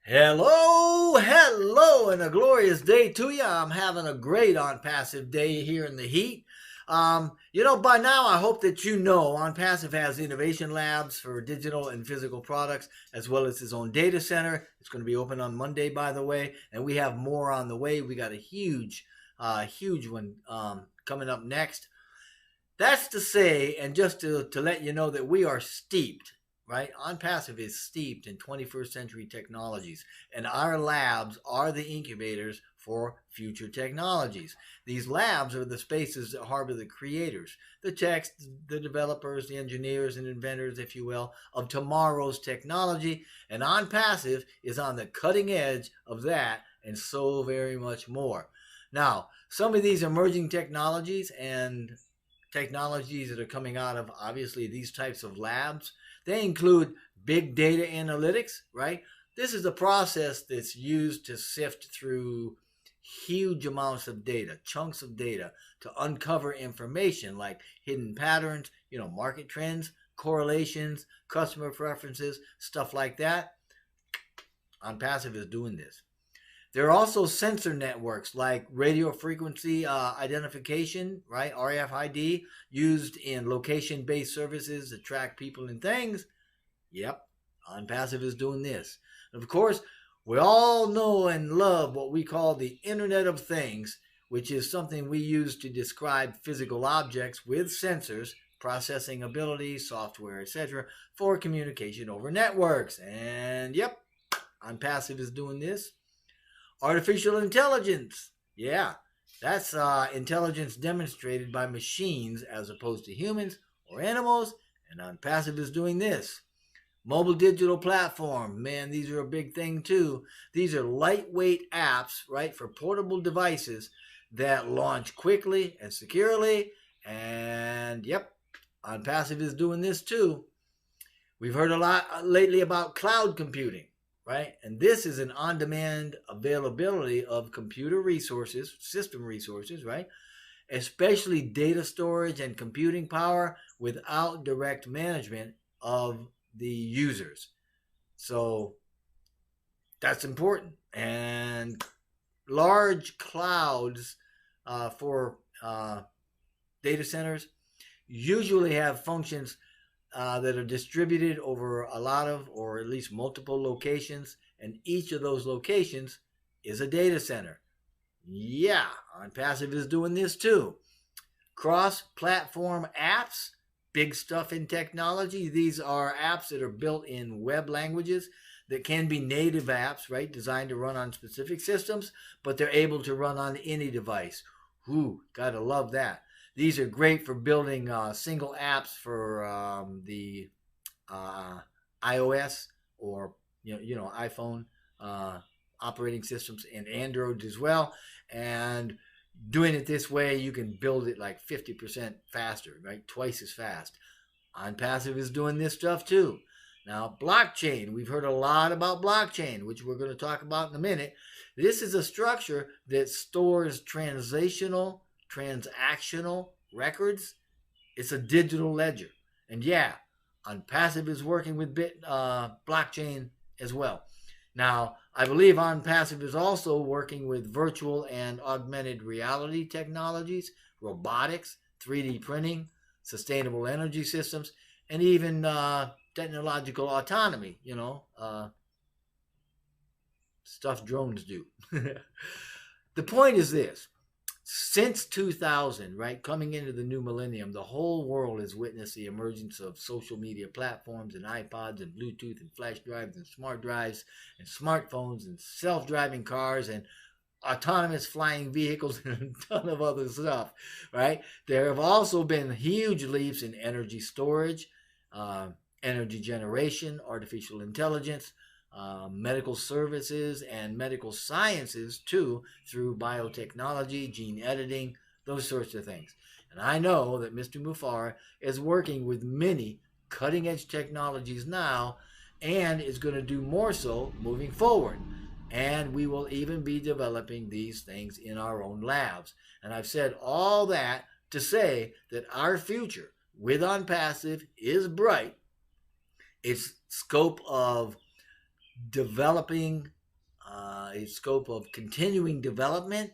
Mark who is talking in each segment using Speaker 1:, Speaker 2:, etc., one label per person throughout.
Speaker 1: Hello, and a glorious day to you. I'm having a great on passive day here in the heat. By now, I hope that you know On Passive has innovation labs for digital and physical products, as well as its own data center. It's going to be open on Monday, by the way, and we have more on the way. We got a huge one coming up next. That's to say, and just to let you know that we are steeped, right? OnPassive is steeped in 21st century technologies, and our labs are the incubators for future technologies. These labs are the spaces that harbor the creators, the techs, the developers, the engineers, and inventors, if you will, of tomorrow's technology. And OnPassive is on the cutting edge of that and so very much more. Now, some of these emerging technologies and technologies that are coming out of obviously these types of labs. They include big data analytics, right? This is a process that's used to sift through huge amounts of data, chunks of data, to uncover information like hidden patterns, market trends, correlations, customer preferences, stuff like that. OnPassive is doing this. There are also sensor networks like radio frequency identification, right? RFID, used in location-based services that track people and things. Yep, OnPassive is doing this. And of course, we all know and love what we call the Internet of Things, which is something we use to describe physical objects with sensors, processing ability, software, etc., for communication over networks. And yep, OnPassive is doing this. Artificial intelligence. Yeah, that's intelligence demonstrated by machines as opposed to humans or animals, and OnPassive is doing this. Mobile digital platform. Man, these are a big thing too. These are lightweight apps, right, for portable devices that launch quickly and securely. And yep, OnPassive is doing this too. We've heard a lot lately about cloud computing, right? And this is an on-demand availability of computer resources, system resources, right? Especially data storage and computing power without direct management of the users. So that's important. And large clouds for data centers usually have functions that are distributed over a lot of, or at least multiple locations, and each of those locations is a data center. Yeah, OnPassive is doing this too. Cross-platform apps, big stuff in technology. These are apps that are built in web languages that can be native apps, right, designed to run on specific systems, but they're able to run on any device. Ooh, gotta love that. These are great for building single apps for the iOS or iPhone operating systems and Android as well. And doing it this way, you can build it like 50% faster, right? Twice as fast. OnPassive is doing this stuff too. Now, blockchain. We've heard a lot about blockchain, which we're going to talk about in a minute. This is a structure that stores transactional records. It's a digital ledger. And yeah, OnPassive is working with blockchain as well. Now, I believe OnPassive is also working with virtual and augmented reality technologies, robotics, 3D printing, sustainable energy systems, and even technological autonomy, stuff drones do. The point is this. Since 2000, right, coming into the new millennium, the whole world has witnessed the emergence of social media platforms and iPods and Bluetooth and flash drives and smart drives and smartphones and self-driving cars and autonomous flying vehicles and a ton of other stuff, right? There have also been huge leaps in energy storage, energy generation, artificial intelligence, medical services and medical sciences too, through biotechnology, gene editing, those sorts of things. And I know that Mr. Mufar is working with many cutting edge technologies now and is going to do more so moving forward. And we will even be developing these things in our own labs. And I've said all that to say that our future with OnPassive is bright. Its scope of developing its scope of continuing development,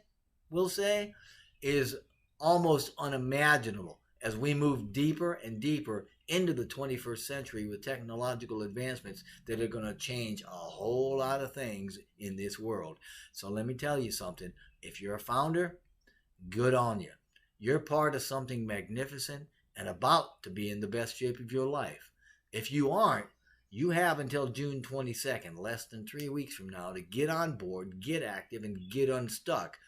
Speaker 1: we'll say, is almost unimaginable as we move deeper and deeper into the 21st century with technological advancements that are going to change a whole lot of things in this world. So let me tell you something. If you're a founder, good on you. You're part of something magnificent and about to be in the best shape of your life. If you aren't, you have until June 22nd, less than 3 weeks from now, to get on board, get active, and get unstuck.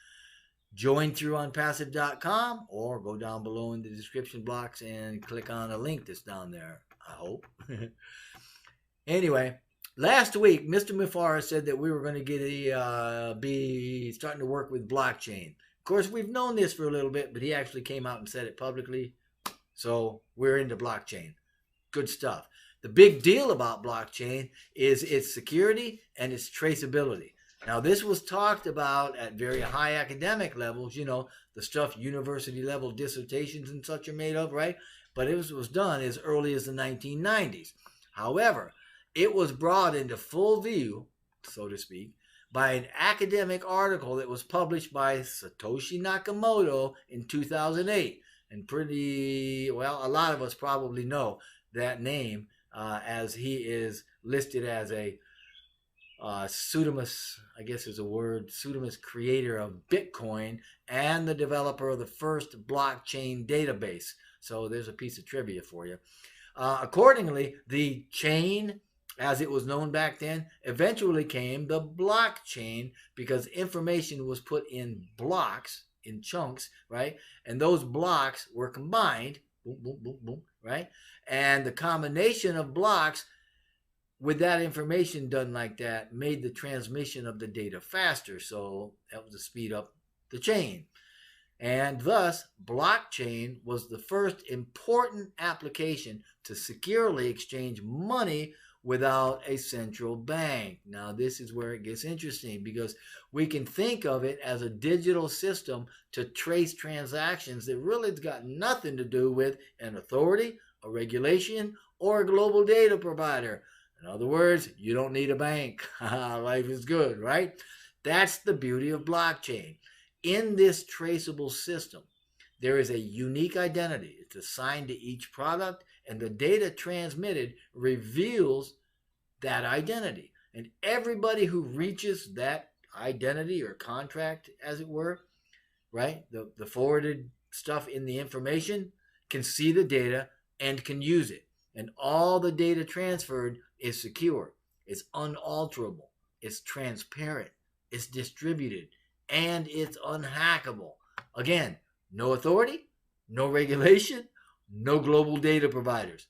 Speaker 1: Join through ONPASSIVE.com or go down below in the description box and click on a link that's down there, I hope. Anyway, last week, Mr. Mufara said that we were going to be starting to work with blockchain. Of course, we've known this for a little bit, but he actually came out and said it publicly. So we're into blockchain. Good stuff. The big deal about blockchain is its security and its traceability. Now, this was talked about at very high academic levels, you know, the stuff university level dissertations and such are made of, right? But it was done as early as the 1990s. However, it was brought into full view, so to speak, by an academic article that was published by Satoshi Nakamoto in 2008. And a lot of us probably know that name as he is listed as a pseudonymous, I guess is a word, pseudonymous creator of Bitcoin and the developer of the first blockchain database. So there's a piece of trivia for you. Accordingly, the chain, as it was known back then, eventually came the blockchain because information was put in blocks, in chunks, right? And those blocks were combined, boom, boom, boom, boom, right? And the combination of blocks with that information done like that made the transmission of the data faster. So that was to speed up the chain. And thus, blockchain was the first important application to securely exchange money without a central bank. Now, this is where it gets interesting because we can think of it as a digital system to trace transactions that really has got nothing to do with an authority, a regulation, or a global data provider. In other words, you don't need a bank. Life is good, right? That's the beauty of blockchain. In this traceable system, there is a unique identity. It's assigned to each product, and the data transmitted reveals that identity. And everybody who reaches that identity or contract, as it were, right, the forwarded stuff in the information, can see the data and can use it. And all the data transferred is secure, it's unalterable, it's transparent, it's distributed, and it's unhackable. Again, no authority, no regulation, no global data providers.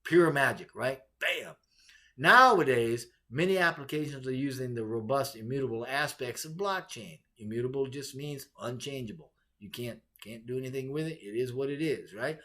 Speaker 1: Pure magic, right? Bam. Nowadays, many applications are using the robust, immutable aspects of blockchain. Immutable just means unchangeable. You can't do anything with it. It is what it is, right?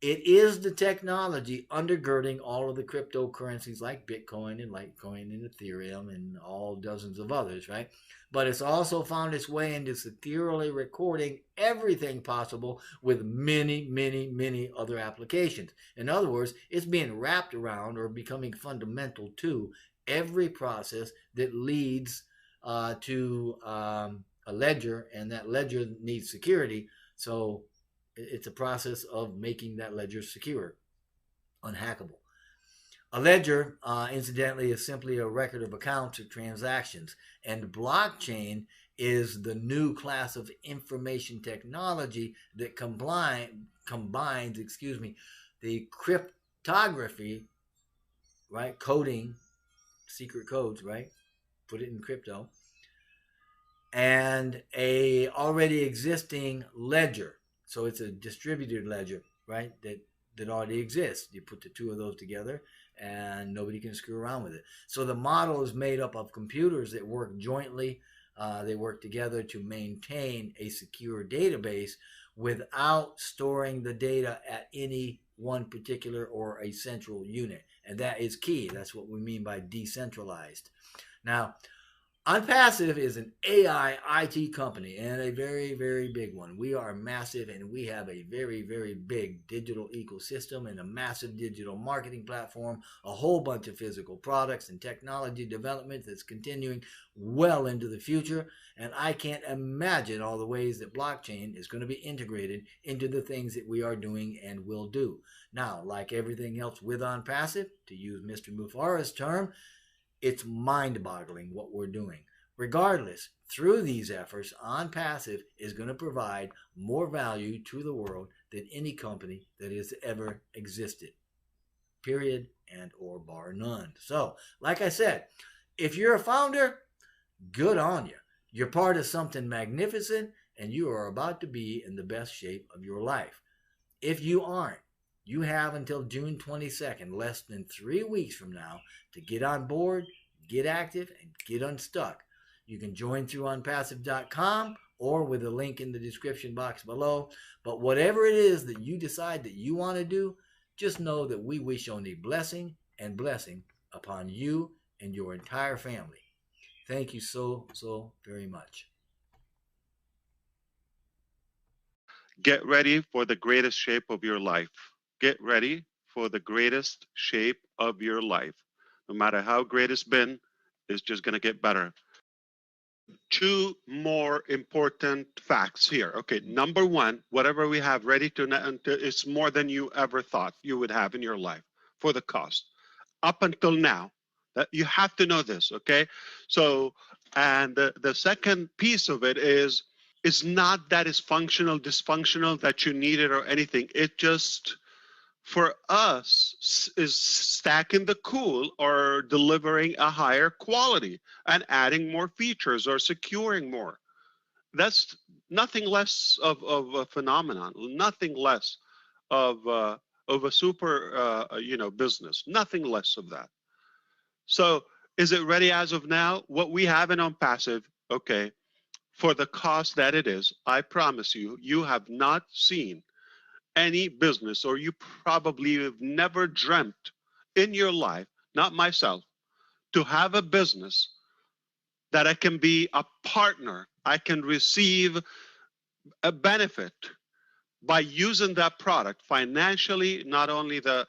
Speaker 1: It is the technology undergirding all of the cryptocurrencies like Bitcoin and Litecoin and Ethereum and all dozens of others, right? But it's also found its way into securely recording everything possible with many, many, many other applications. In other words, it's being wrapped around or becoming fundamental to every process that leads to a ledger, and that ledger needs security. So it's a process of making that ledger secure, unhackable. A ledger, incidentally, is simply a record of accounts or transactions. And blockchain is the new class of information technology that combines, the cryptography, right, coding, secret codes, right, put it in crypto, and a already existing ledger. So it's a distributed ledger, right, that already exists. You put the two of those together and nobody can screw around with it. So the model is made up of computers that work jointly. They work together to maintain a secure database without storing the data at any one particular or a central unit. And that is key. That's what we mean by decentralized. Now, OnPassive is an AI IT company and a very, very big one. We are massive and we have a very, very big digital ecosystem and a massive digital marketing platform, a whole bunch of physical products and technology development that's continuing well into the future. And I can't imagine all the ways that blockchain is going to be integrated into the things that we are doing and will do. Now, like everything else with OnPassive, to use Mr. Mufara's term, it's mind boggling what we're doing. Regardless, through these efforts, OnPassive is going to provide more value to the world than any company that has ever existed. Period and or bar none. So, like I said, if you're a founder, good on you. You're part of something magnificent and you are about to be in the best shape of your life. If you aren't, you have until June 22nd, less than 3 weeks from now, to get on board, get active, and get unstuck. You can join through onpassive.com or with a link in the description box below. But whatever it is that you decide that you want to do, just know that we wish only blessing and blessing upon you and your entire family. Thank you so, so very much.
Speaker 2: Get ready for the greatest shape of your life. Get ready for the greatest shape of your life. No matter how great it's been, it's just going to get better. Two more important facts here. Okay, number one, whatever we have ready to, it's more than you ever thought you would have in your life for the cost. Up until now, that you have to know this, okay? So, and the second piece of it is, it's not that it's functional, dysfunctional, that you need it or anything. It just, for us, is stacking the cool or delivering a higher quality and adding more features or securing more. That's nothing less of a phenomenon, nothing less of a super business, nothing less of that. So is it ready as of now? What we have in OnPassive, okay, for the cost that it is, I promise you, you have not seen any business, or you probably have never dreamt in your life, not myself, to have a business that I can be a partner, I can receive a benefit by using that product financially, not only the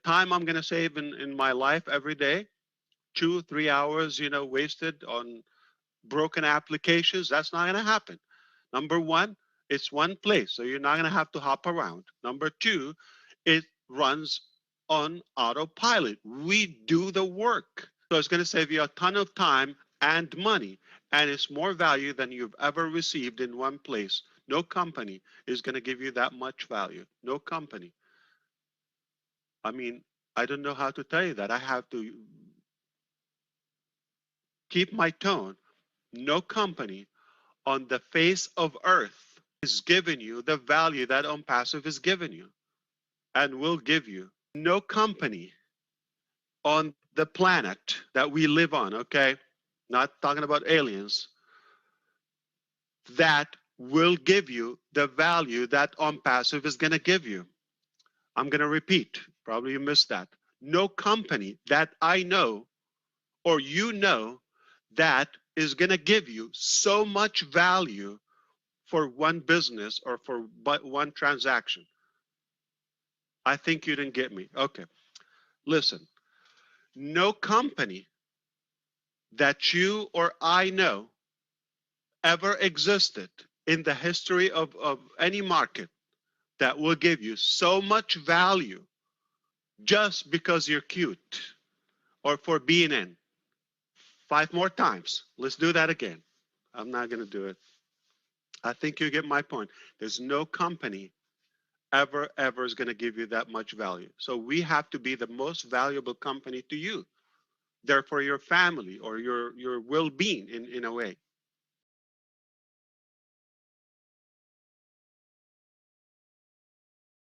Speaker 2: time I'm going to save in my life every day, 2-3 hours, wasted on broken applications. That's not going to happen. Number one, it's one place, so you're not going to have to hop around. Number two, it runs on autopilot. We do the work. So it's going to save you a ton of time and money, and it's more value than you've ever received in one place. No company is going to give you that much value. No company. I mean, I don't know how to tell you that. I have to keep my tone. No company on the face of earth is giving you the value that OnPassive is giving you and will give you. No company on the planet that we live on, okay? Not talking about aliens, that will give you the value that OnPassive is going to give you. I'm going to repeat, probably you missed that. No company that I know or you know that is going to give you so much value for one business or for one transaction. I think you didn't get me. Okay. Listen, no company that you or I know ever existed in the history of any market that will give you so much value just because you're cute or for being in. 5 more times. Let's do that again. I'm not going to do it. I think you get my point. There's no company ever is going to give you that much value. So we have to be the most valuable company to you, therefore your family or your well-being in a way.